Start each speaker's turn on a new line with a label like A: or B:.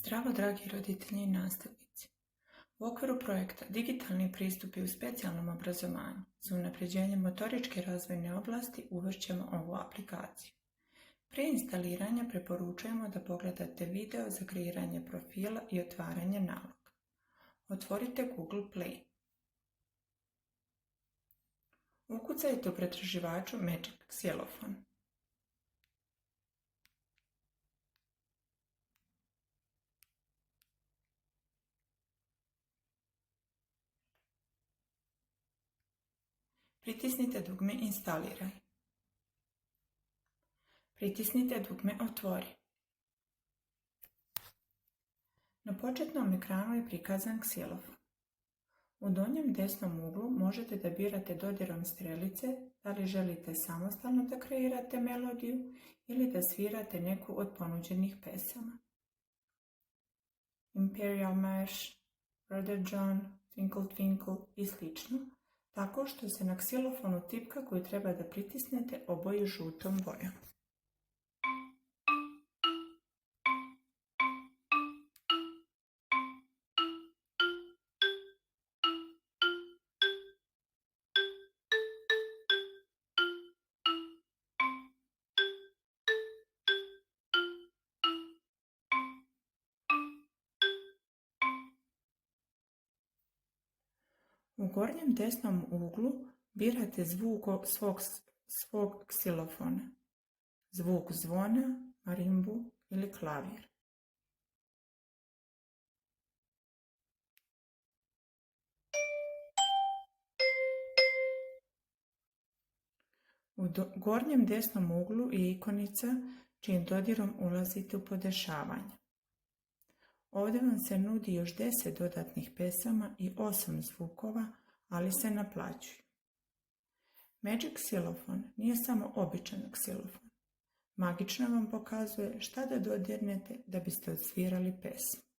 A: Zdravo, dragi roditelji i nastavnici! U okviru projekta Digitalni pristupi u specijalnom obrazovanju za unapređenje motoričke razvojne oblasti uvešćemo ovu aplikaciju. Prije instaliranja preporučujemo da pogledate video za kreiranje profila i otvaranje naloga. Otvorite Google Play. Ukucajte u pretraživaču Magic Xylophone. Pritisnite dugme Instaliraj. Pritisnite dugme Otvori. Na početnom ekranu je prikazan Xylophone. U donjem desnom uglu možete da birate dodirom strelice da li želite samostalno da kreirate melodiju ili da svirate neku od ponuđenih pesama. Imperial March, Brother John, Twinkle Twinkle i slično, tako što se na ksilofonu tipka koju treba da pritisnete oboji žutom bojom. U gornjem desnom uglu birate zvuk svog ksilofona, zvuk zvona, marimbu ili klavir. U gornjem desnom uglu je ikonica čijim dodirom ulazite u podešavanje. Ovdje vam se nudi još 10 dodatnih pesama i 8 zvukova, ali se naplaćuju. Magic Xylophone nije samo običan ksilofon. Magično vam pokazuje šta da dodirnete da biste odsvirali pesmu.